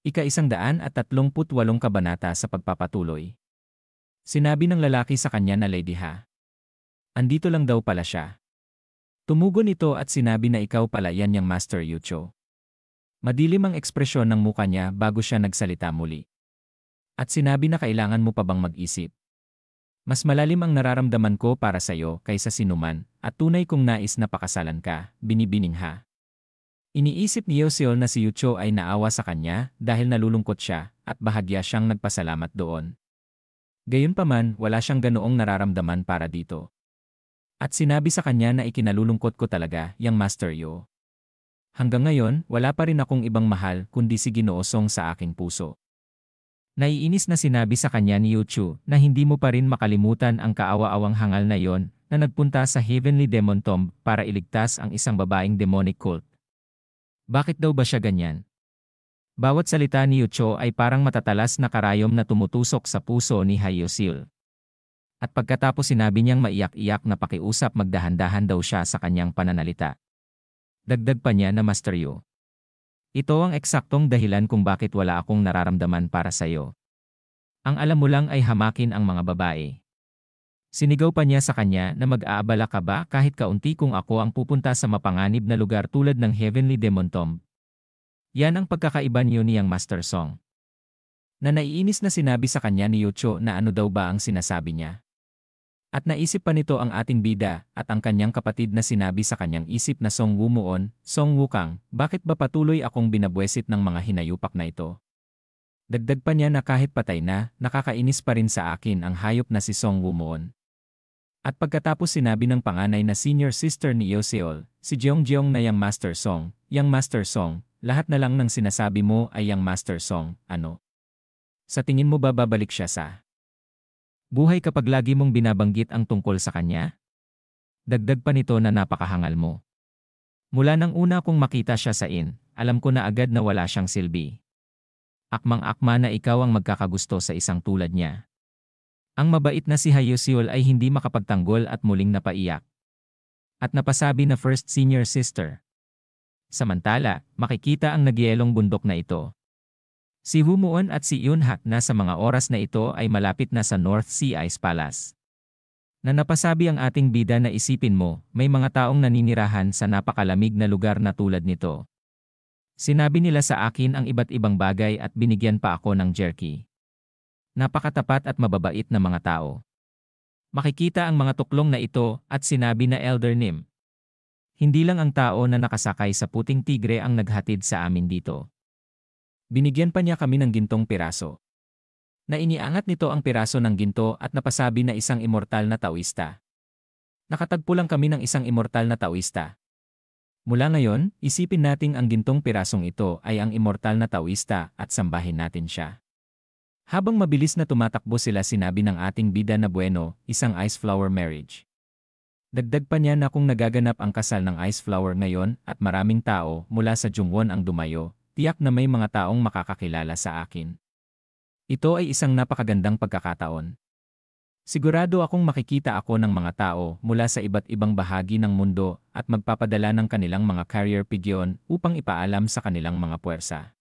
Ika-138 kabanata sa pagpapatuloy. Sinabi ng lalaki sa kanya na Lady Ha. Andito lang daw pala siya. Tumugon ito at sinabi na ikaw pala yan yang Master Yucho. Madilim ang ekspresyon ng muka niya bago siya nagsalita muli. At sinabi na kailangan mo pa bang mag-isip. Mas malalim ang nararamdaman ko para sa iyo kaysa sinuman at tunay kong nais na pakasalan ka, binibining Ha. Iniisip ni Yoseol na si Yucho ay naawa sa kanya dahil nalulungkot siya at bahagya siyang nagpasalamat doon. Gayunpaman, wala siyang ganoong nararamdaman para dito. At sinabi sa kanya na ikinalulungkot ko talaga, yang Master Yo. Hanggang ngayon, wala pa rin akong ibang mahal kundi si Ginoo Song sa aking puso. Naiinis na sinabi sa kanya ni Yucho na hindi mo pa rin makalimutan ang kaawa-awang hangal na yon na nagpunta sa Heavenly Demon Tomb para iligtas ang isang babaeng demonic cult. Bakit daw ba siya ganyan? Bawat salita ni Yucho ay parang matatalas na karayom na tumutusok sa puso ni Yoseol. At pagkatapos sinabi niyang maiyak-iyak na pakiusap magdahan-dahan daw siya sa kanyang pananalita. Dagdag pa niya na Master Yo. Ito ang eksaktong dahilan kung bakit wala akong nararamdaman para sa iyo. Ang alam mo lang ay hamakin ang mga babae. Sinigaw pa niya sa kanya na mag-aabala ka ba kahit kaunti kung ako ang pupunta sa mapanganib na lugar tulad ng Heavenly Demon Tomb. Yan ang pagkakaiba niyo niyang Master Song. Na naiinis na sinabi sa kanya ni Yucho na ano daw ba ang sinasabi niya. At naisip pa nito ang ating bida at ang kanyang kapatid na sinabi sa kanyang isip na Song Wumuon, Song Wukang, bakit ba patuloy akong binabwesit ng mga hinayupak na ito? Dagdag pa niya na kahit patay na, nakakainis pa rin sa akin ang hayop na si Song Wumuon. At pagkatapos sinabi ng panganay na senior sister ni Yoseol, si Jeong na yang Master Song, lahat na lang ng sinasabi mo ay yang Master Song, ano? Sa tingin mo ba babalik siya sa buhay kapag lagi mong binabanggit ang tungkol sa kanya? Dagdag pa nito na napakahangal mo. Mula nang una kong makita siya sa alam ko na agad na wala siyang silbi. Akmang-akma na ikaw ang magkakagusto sa isang tulad niya. Ang mabait na si Yoseol ay hindi makapagtanggol at muling napaiyak. At napasabi na first senior sister. Samantala, makikita ang nagyelong bundok na ito. Si Wumuon at si Yunhak na sa mga oras na ito ay malapit na sa North Sea Ice Palace. Na napasabi ang ating bida na isipin mo, may mga taong naninirahan sa napakalamig na lugar na tulad nito. Sinabi nila sa akin ang iba't ibang bagay at binigyan pa ako ng jerky. Napakatapat at mababait na mga tao. Makikita ang mga tuklong na ito at sinabi na Elder Nim. Hindi lang ang tao na nakasakay sa puting tigre ang naghatid sa amin dito. Binigyan pa niya kami ng gintong piraso. Na iniangat nito ang piraso ng ginto at napasabi na isang immortal na taoista. Nakatagpo lang kami ng isang immortal na taoista. Mula ngayon, isipin nating ang gintong pirasong ito ay ang immortal na taoista at sambahin natin siya. Habang mabilis na tumatakbo sila sinabi ng ating bida na bueno, isang ice flower marriage. Dagdag pa niya na kung nagaganap ang kasal ng ice flower ngayon at maraming tao mula sa Jungwon ang dumayo, tiyak na may mga taong makakakilala sa akin. Ito ay isang napakagandang pagkakataon. Sigurado akong makikita ako ng mga tao mula sa iba't ibang bahagi ng mundo at magpapadala ng kanilang mga carrier pigeon upang ipaalam sa kanilang mga puwersa.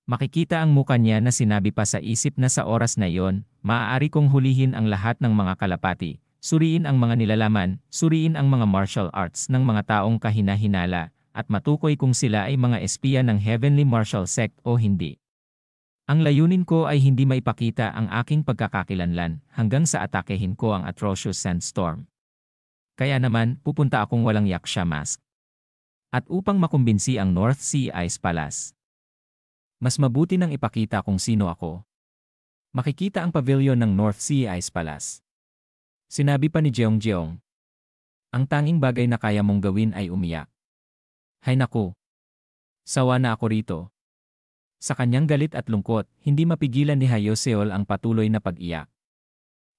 Makikita ang muka niya na sinabi pa sa isip na sa oras na iyon, maaari kong hulihin ang lahat ng mga kalapati, suriin ang mga nilalaman, suriin ang mga martial arts ng mga taong kahina-hinala, at matukoy kung sila ay mga espiya ng Heavenly Martial Sect o hindi. Ang layunin ko ay hindi maipakita ang aking pagkakakilanlan hanggang sa atakehin ko ang atrocious sandstorm. Kaya naman, pupunta akong walang yaksha mask. At upang makumbinsi ang North Sea Ice Palace. Mas mabuti nang ipakita kung sino ako. Makikita ang pavilion ng North Sea Ice Palace. Sinabi pa ni Jeong. Ang tanging bagay na kaya mong gawin ay umiyak. Hay naku. Sawa na ako rito. Sa kanyang galit at lungkot, hindi mapigilan ni Yoseol ang patuloy na pag-iyak.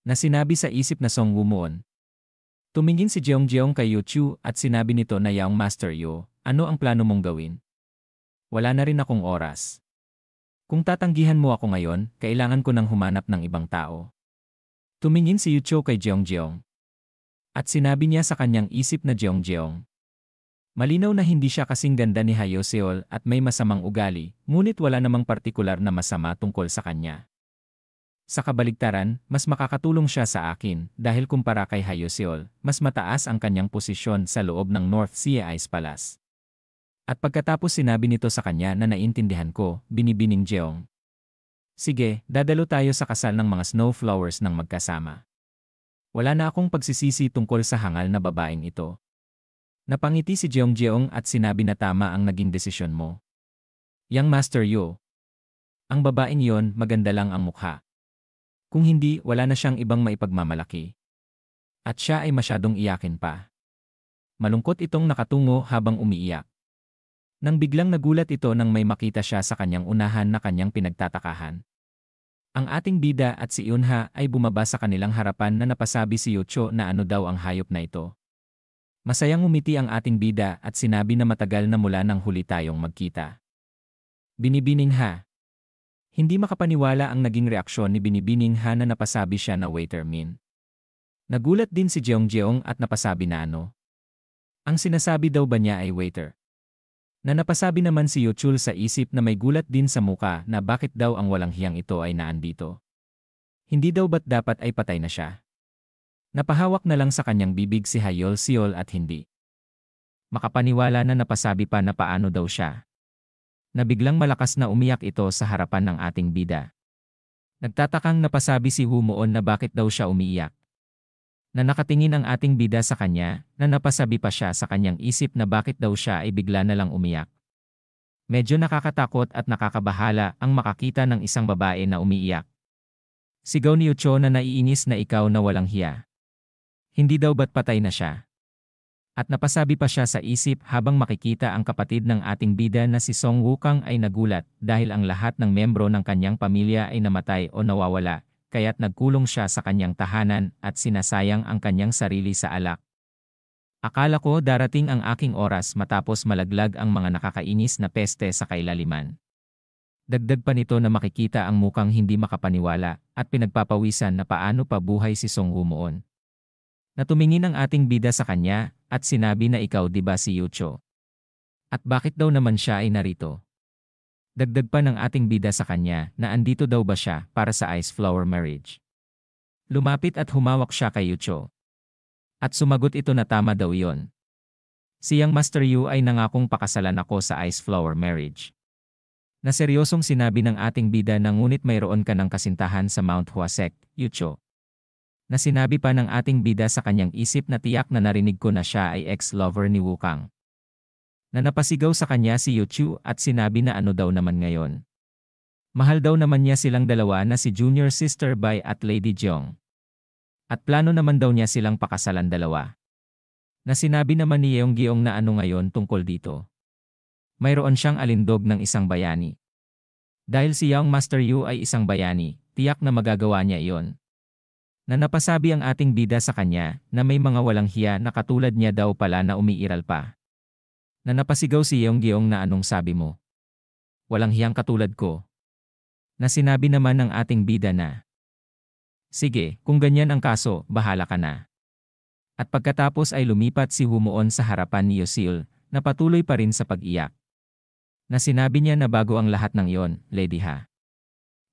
Na sinabi sa isip na Song Wumuon. Tumingin si Jeong kay Yuchu at sinabi nito na Yang Master Yo, ano ang plano mong gawin? Wala na rin akong oras. Kung tatanggihan mo ako ngayon, kailangan ko nang humanap ng ibang tao. Tumingin si Yucho kay Jeong. At sinabi niya sa kanyang isip na Jeong. Malinaw na hindi siya kasing ganda ni Hyoseol at may masamang ugali, ngunit wala namang partikular na masama tungkol sa kanya. Sa kabaligtaran, mas makakatulong siya sa akin dahil kumpara kay Hyoseol, mas mataas ang kanyang posisyon sa loob ng North Sea Ice Palace. At pagkatapos sinabi nito sa kanya na naintindihan ko, binibining Jeong. Sige, dadalo tayo sa kasal ng mga snowflowers ng magkasama. Wala na akong pagsisisi tungkol sa hangal na babaeng ito. Napangiti si Jeong at sinabi na tama ang naging desisyon mo. Yang Master Yu. Ang babaeng yon, maganda lang ang mukha. Kung hindi, wala na siyang ibang maipagmamalaki. At siya ay masyadong iyakin pa. Malungkot itong nakatungo habang umiiyak. Nang biglang nagulat ito nang may makita siya sa kanyang unahan na kanyang pinagtatakahan. Ang ating bida at si Eunha ay bumaba sa kanilang harapan na napasabi si Yucho na ano daw ang hayop na ito. Masayang umiti ang ating bida at sinabi na matagal na mula nang huli tayong magkita. Binibining Ha. Hindi makapaniwala ang naging reaksyon ni Binibining Ha na napasabi siya na waiter Min. Nagulat din si Jeong at napasabi na ano. Ang sinasabi daw ba niya ay waiter? Na napasabi naman si Yuchul sa isip na may gulat din sa muka na bakit daw ang walang hiyang ito ay naandito. Hindi daw ba't dapat ay patay na siya? Napahawak na lang sa kanyang bibig si Hyoseol at hindi makapaniwala na napasabi pa na paano daw siya. Nabiglang malakas na umiyak ito sa harapan ng ating bida. Nagtatakang napasabi si Humuon na bakit daw siya umiiyak. Na nakatingin ang ating bida sa kanya, na napasabi pa siya sa kanyang isip na bakit daw siya ay bigla na lang umiyak. Medyo nakakatakot at nakakabahala ang makakita ng isang babae na umiiyak. Sigaw ni Yucho na naiinis na ikaw na walang hiya. Hindi daw ba't patay na siya? At napasabi pa siya sa isip habang makikita ang kapatid ng ating bida na si Song Wukang ay nagulat dahil ang lahat ng membro ng kanyang pamilya ay namatay o nawawala, kaya't nagkulong siya sa kanyang tahanan at sinasayang ang kanyang sarili sa alak. Akala ko darating ang aking oras matapos malaglag ang mga nakakainis na peste sa kailaliman. Dagdag pa nito na makikita ang mukang hindi makapaniwala at pinagpapawisan na paano pa buhay si Song Humuon. Natumingin ang ating bida sa kanya at sinabi na ikaw di ba si Yucho? At bakit daw naman siya ay narito? Dagdag pa ng ating bida sa kanya na andito daw ba siya para sa ice flower marriage. Lumapit at humawak siya kay Yucho. At sumagot ito na tama daw yon. Siyang Master Yu ay nangakong pakasalan ako sa ice flower marriage. Na seryosong sinabi ng ating bida na ngunit mayroon ka ng kasintahan sa Mount Huasek, Yucho. Na sinabi pa ng ating bida sa kanyang isip na tiyak na narinig ko na siya ay ex-lover ni Wukang. Na napasigaw sa kanya si Yuchu at sinabi na ano daw naman ngayon. Mahal daw naman niya silang dalawa na si Junior Sister Bai at Lady Jeong. At plano naman daw niya silang pakasalan dalawa. Na sinabi naman ni Yeonggyong na ano ngayon tungkol dito. Mayroon siyang alindog ng isang bayani. Dahil si Young Master Yu ay isang bayani, tiyak na magagawa niya iyon. Na napasabi ang ating bida sa kanya na may mga walang hiya na katulad niya daw pala na umiiral pa. Na napasigaw si Yeonggyong na anong sabi mo? Walang hiyang katulad ko. Na sinabi naman ng ating bida na, sige, kung ganyan ang kaso, bahala ka na. At pagkatapos ay lumipat si Humuon sa harapan ni Yosil, na patuloy pa rin sa pag-iyak. Na sinabi niya na bago ang lahat ng iyon, Lady Ha.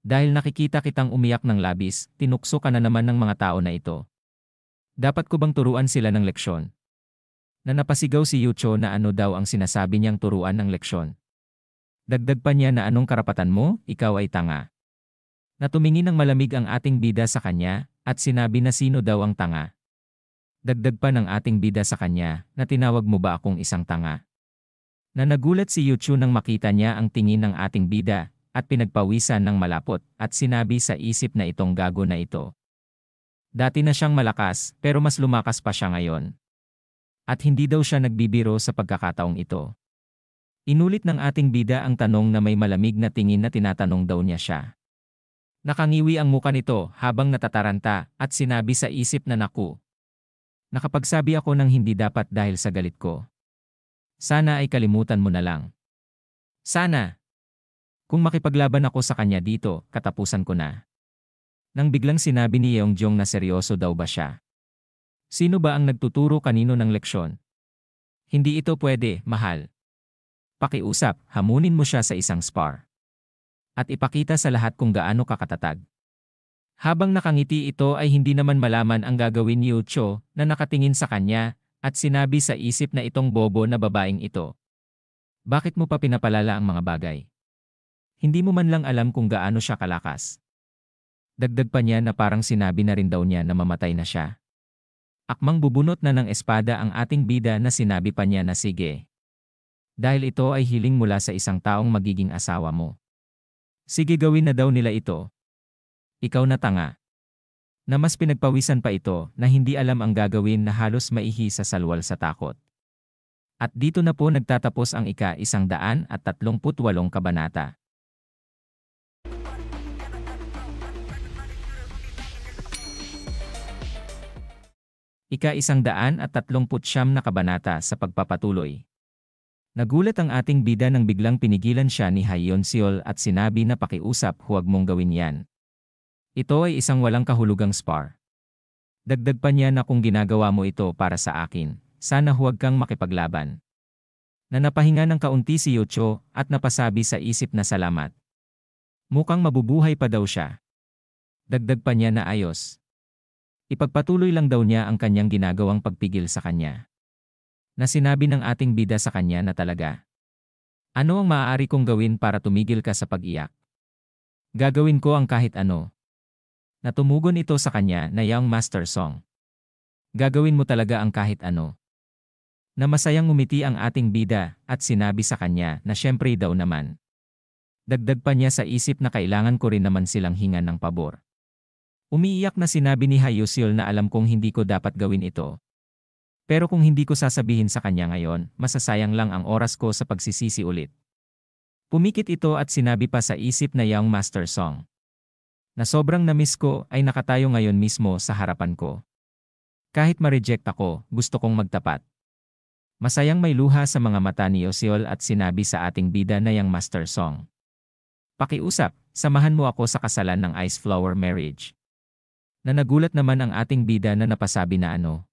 Dahil nakikita kitang umiyak ng labis, tinukso ka na naman ng mga tao na ito. Dapat ko bang turuan sila ng leksyon? Na napasigaw si Yucho na ano daw ang sinasabi niyang turuan ng leksyon. Dagdag pa niya na anong karapatan mo, ikaw ay tanga. Natumingin ng malamig ang ating bida sa kanya, at sinabi na sino daw ang tanga. Dagdag pa ng ating bida sa kanya, na tinawag mo ba akong isang tanga? Na nagulat si Yucho nang makita niya ang tingin ng ating bida, at pinagpawisan ng malapot, at sinabi sa isip na itong gago na ito. Dati na siyang malakas, pero mas lumakas pa siya ngayon. At hindi daw siya nagbibiro sa pagkakataong ito. Inulit ng ating bida ang tanong na may malamig na tingin na tinatanong daw niya siya. Nakangiwi ang muka nito habang natataranta at sinabi sa isip na naku. Nakapagsabi ako ng hindi dapat dahil sa galit ko. Sana ay kalimutan mo na lang. Sana. Kung makipaglaban ako sa kanya dito, katapusan ko na. Nang biglang sinabi ni Yeonggyong na seryoso daw ba siya. Sino ba ang nagtuturo kanino ng leksyon? Hindi ito pwede, mahal. Pakiusap, hamunin mo siya sa isang spar. At ipakita sa lahat kung gaano ka katatag. Habang nakangiti ito ay hindi naman malaman ang gagawin ni Ucho na nakatingin sa kanya at sinabi sa isip na itong bobo na babaeng ito. Bakit mo pa pinapalala ang mga bagay? Hindi mo man lang alam kung gaano siya kalakas. Dagdag pa niya na parang sinabi na rin daw niya na mamatay na siya. Akmang bubunot na ng espada ang ating bida na sinabi pa niya na sige. Dahil ito ay hiling mula sa isang taong magiging asawa mo. Sige gawin na daw nila ito. Ikaw na tanga. Na mas pinagpawisan pa ito na hindi alam ang gagawin na halos maihi sa salwal sa takot. At dito na po nagtatapos ang ika-138 kabanata. Ika-139 na kabanata sa pagpapatuloy. Nagulat ang ating bida nang biglang pinigilan siya ni Hayon Seol at sinabi na pakiusap huwag mong gawin yan. Ito ay isang walang kahulugang spar. Dagdag pa niya na kung ginagawa mo ito para sa akin, sana huwag kang makipaglaban. Na napahinga ng kaunti si Yucho at napasabi sa isip na salamat. Mukhang mabubuhay pa daw siya. Dagdag pa niya na ayos. Ipagpatuloy lang daw niya ang kanyang ginagawang pagpigil sa kanya. Na sinabi ng ating bida sa kanya na talaga. Ano ang maaari kong gawin para tumigil ka sa pag-iyak? Gagawin ko ang kahit ano. Natumugon ito sa kanya na Young Master Song. Gagawin mo talaga ang kahit ano. Na masayang ngumiti ang ating bida at sinabi sa kanya na syempre daw naman. Dagdag pa niya sa isip na kailangan ko rin naman silang hingan ng pabor. Umiiyak na sinabi ni Hayuseol na alam kong hindi ko dapat gawin ito. Pero kung hindi ko sasabihin sa kanya ngayon, masasayang lang ang oras ko sa pagsisisi ulit. Pumikit ito at sinabi pa sa isip na Young Master Song. Na sobrang namiss ko ay nakatayo ngayon mismo sa harapan ko. Kahit ma-reject ako, gusto kong magtapat. Masayang may luha sa mga mata ni Yuseol at sinabi sa ating bida na Young Master Song. Pakiusap, samahan mo ako sa kasalan ng Ice Flower Marriage. Na nagulat naman ang ating bida na napasabi na ano.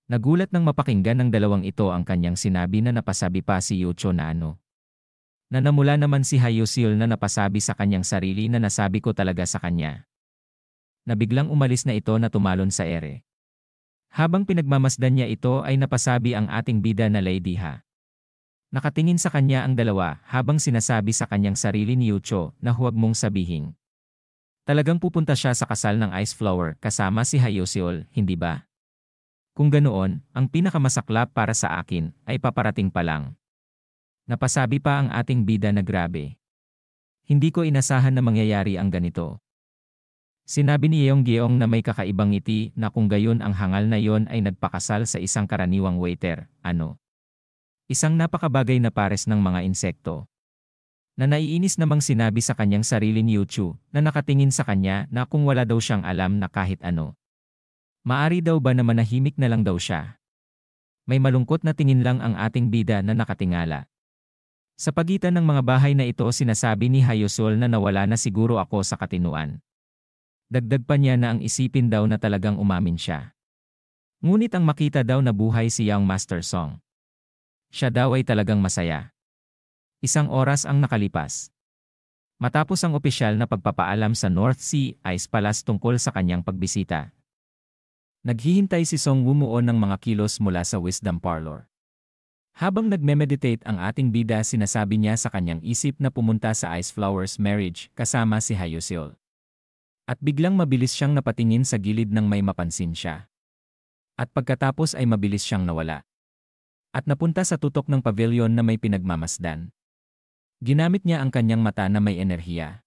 Nagulat nang mapakinggan ng dalawang ito ang kanyang sinabi na napasabi pa si Yucho na ano. Na namula naman si Hayuseol na napasabi sa kanyang sarili na nasabi ko talaga sa kanya. Na biglang umalis na ito na tumalon sa ere. Habang pinagmamasdan niya ito ay napasabi ang ating bida na Lady Ha. Nakatingin sa kanya ang dalawa habang sinasabi sa kanyang sarili ni Yucho na huwag mong sabihin. Talagang pupunta siya sa kasal ng Ice Flower kasama si Hayuseol, hindi ba? Kung ganoon, ang pinakamasaklap para sa akin ay paparating pa lang. Napasabi pa ang ating bida na grabe. Hindi ko inasahan na mangyayari ang ganito. Sinabi ni Yeong-gyeong na may kakaibang ngiti na kung gayon ang hangal na yon ay nagpakasal sa isang karaniwang waiter, ano? Isang napakabagay na pares ng mga insekto. Na naiinis namang sinabi sa kanyang sarili ni Yuchu na nakatingin sa kanya na kung wala daw siyang alam na kahit ano. Maari daw ba na manahimik na lang daw siya? May malungkot na tingin lang ang ating bida na nakatingala. Sa pagitan ng mga bahay na ito sinasabi ni Hayuseol na nawala na siguro ako sa katinuan. Dagdag pa niya na ang isipin daw na talagang umamin siya. Ngunit ang makita daw na buhay si Young Master Song. Siya daw ay talagang masaya. Isang oras ang nakalipas. Matapos ang opisyal na pagpapaalam sa North Sea Ice Palace tungkol sa kanyang pagbisita. Naghihintay si Song Wumuon ng mga kilos mula sa Wisdom Parlor. Habang nagme-meditate ang ating bida sinasabi niya sa kanyang isip na pumunta sa Ice Flower's marriage kasama si Hayuseol. At biglang mabilis siyang napatingin sa gilid nang may mapansin siya. At pagkatapos ay mabilis siyang nawala. At napunta sa tutok ng pavilion na may pinagmamasdan. Ginamit niya ang kanyang mata na may enerhiya.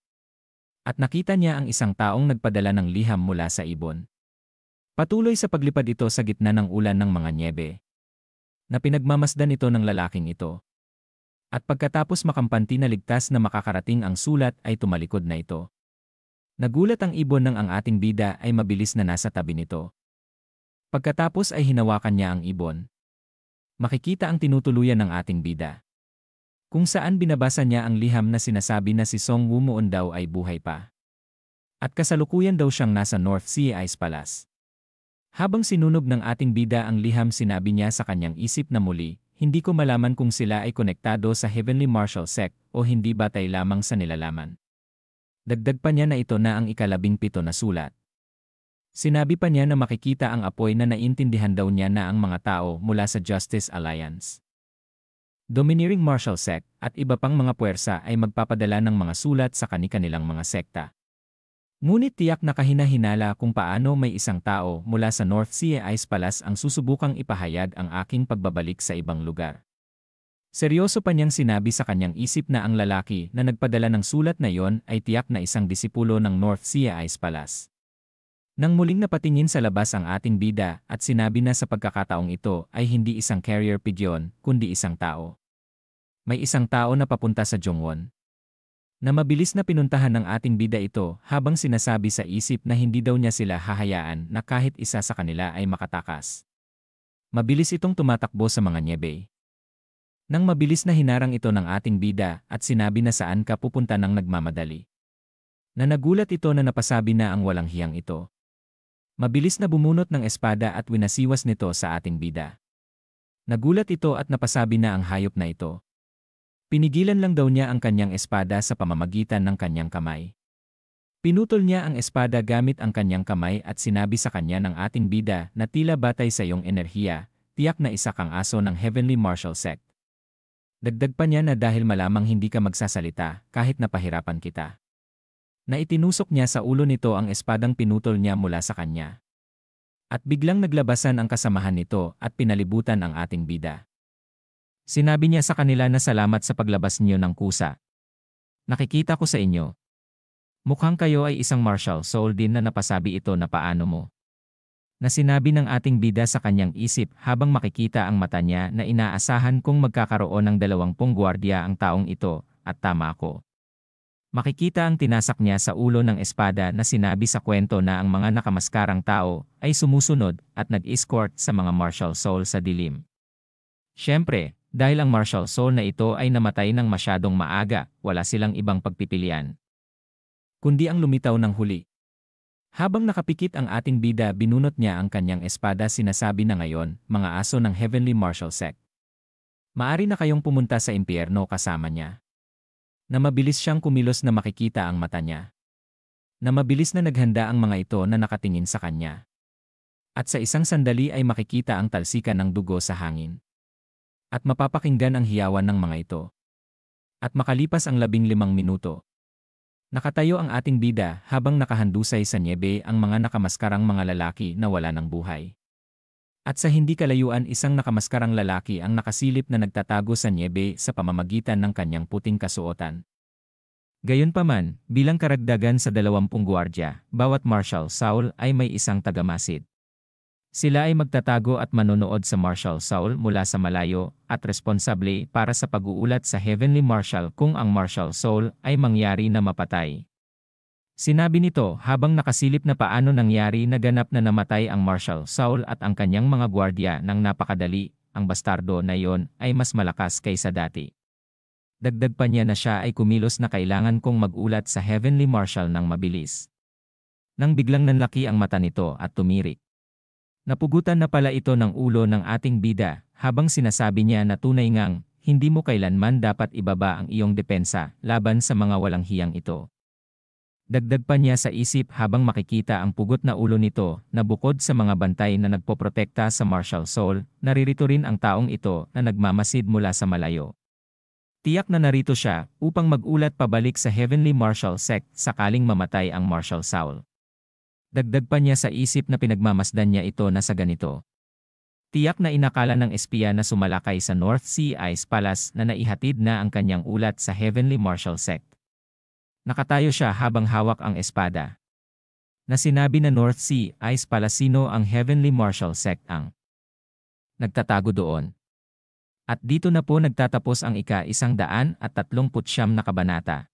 At nakita niya ang isang taong nagpadala ng liham mula sa ibon. Patuloy sa paglipad ito sa gitna ng ulan ng mga nyebe. Na pinagmamasdan ito ng lalaking ito. At pagkatapos makampanti na ligtas na makakarating ang sulat ay tumalikod na ito. Nagulat ang ibon nang ang ating bida ay mabilis na nasa tabi nito. Pagkatapos ay hinawakan niya ang ibon. Makikita ang tinutuluyan ng ating bida. Kung saan binabasa niya ang liham na sinasabi na si Song Wumuon daw ay buhay pa. At kasalukuyan daw siyang nasa North Sea Ice Palace. Habang sinunog ng ating bida ang liham sinabi niya sa kanyang isip na muli, hindi ko malaman kung sila ay konektado sa Heavenly Martial Sect o hindi batay lamang sa nilalaman. Dagdag pa niya na ito na ang ika-17 na sulat. Sinabi pa niya na makikita ang apoy na naintindihan daw niya na ang mga tao mula sa Justice Alliance, Domineering Martial Sect at iba pang mga puwersa ay magpapadala ng mga sulat sa kani-kanilang mga sekta. Ngunit tiyak na kahina-hinala kung paano may isang tao mula sa North Sea Ice Palace ang susubukang ipahayag ang aking pagbabalik sa ibang lugar. Seryoso pa niyang sinabi sa kanyang isip na ang lalaki na nagpadala ng sulat na yon ay tiyak na isang disipulo ng North Sea Ice Palace. Nang muling napatingin sa labas ang ating bida at sinabi na sa pagkakataong ito ay hindi isang carrier pigeon kundi isang tao. May isang tao na papunta sa Jongwon, na mabilis na pinuntahan ng ating bida ito habang sinasabi sa isip na hindi daw niya sila hahayaan na kahit isa sa kanila ay makatakas. Mabilis itong tumatakbo sa mga nyebe. Nang mabilis na hinarang ito ng ating bida at sinabi na saan ka pupunta ng nagmamadali. Na nagulat ito na napasabi na ang walang hiyang ito. Mabilis na bumunot ng espada at winasiwas nito sa ating bida. Nagulat ito at napasabi na ang hayop na ito. Pinigilan lang daw niya ang kanyang espada sa pamamagitan ng kanyang kamay. Pinutol niya ang espada gamit ang kanyang kamay at sinabi sa kanya ng ating bida na tila batay sa iyong enerhiya, tiyak na isa kang aso ng Heavenly Martial Sect. Dagdag pa niya na dahil malamang hindi ka magsasalita kahit napahirapan kita. Na itinusok niya sa ulo nito ang espadang pinutol niya mula sa kanya. At biglang naglabasan ang kasamahan nito at pinalibutan ang ating bida. Sinabi niya sa kanila na salamat sa paglabas niyo ng kusa. Nakikita ko sa inyo. Mukhang kayo ay isang martial soul din na napasabi ito na paano mo. Na sinabi ng ating bida sa kanyang isip habang makikita ang mata niya na inaasahan kung magkakaroon ng 20 gwardiya ang taong ito, at tama ako. Makikita ang tinasak niya sa ulo ng espada na sinabi sa kwento na ang mga nakamaskarang tao ay sumusunod at nag-escort sa mga martial soul sa dilim. Siyempre, dahil ang martial soul na ito ay namatay ng masyadong maaga, wala silang ibang pagpipilian kundi ang lumitaw ng huli. Habang nakapikit ang ating bida, binunot niya ang kanyang espada, sinasabi na ngayon, mga aso ng Heavenly Martial Sect. Maari na kayong pumunta sa impyerno kasama niya. Na mabilis siyang kumilos na makikita ang mata niya. Na mabilis na naghanda ang mga ito na nakatingin sa kanya. At sa isang sandali ay makikita ang talsikan ng dugo sa hangin. At mapapakinggan ang hiyawan ng mga ito. At makalipas ang 15 minuto, nakatayo ang ating bida habang nakahandusay sa nyebe ang mga nakamaskarang mga lalaki na wala ng buhay. At sa hindi kalayuan, isang nakamaskarang lalaki ang nakasilip na nagtatago sa nyebe sa pamamagitan ng kanyang puting kasuotan. Gayunpaman, bilang karagdagan sa 20 gwardiya, bawat martial soul ay may isang tagamasid. Sila ay magtatago at manonood sa martial soul mula sa malayo at responsable para sa pag-uulat sa Heavenly Martial kung ang martial soul ay mangyari na mapatay. Sinabi nito habang nakasilip na paano nangyari na ganap na namatay ang martial soul at ang kanyang mga gwardiya ng napakadali, ang bastardo na iyon ay mas malakas kaysa dati. Dagdag pa niya na siya ay kumilos na kailangan kong mag-ulat sa Heavenly Martial ng mabilis. Nang biglang nanlaki ang mata nito at tumirik. Napugutan na pala ito ng ulo ng ating bida habang sinasabi niya na tunay ngang hindi mo kailanman dapat ibaba ang iyong depensa laban sa mga walang hiyang ito. Dagdag pa niya sa isip habang makikita ang pugot na ulo nito na bukod sa mga bantay na nagpoprotekta sa martial soul, naririto rin ang taong ito na nagmamasid mula sa malayo. Tiyak na narito siya upang mag-ulat pabalik sa Heavenly Martial Sect sakaling mamatay ang martial soul. Dagdag pa niya sa isip na pinagmamasdan niya ito na sa ganito. Tiyak na inakala ng espiya na sumalakay sa North Sea Ice Palace na naihatid na ang kanyang ulat sa Heavenly Martial Sect. Nakatayo siya habang hawak ang espada. Na sinabi na North Sea Ice Palace, sino ang Heavenly Martial Sect ang nagtatago doon. At dito na po nagtatapos ang ika-139 na kabanata.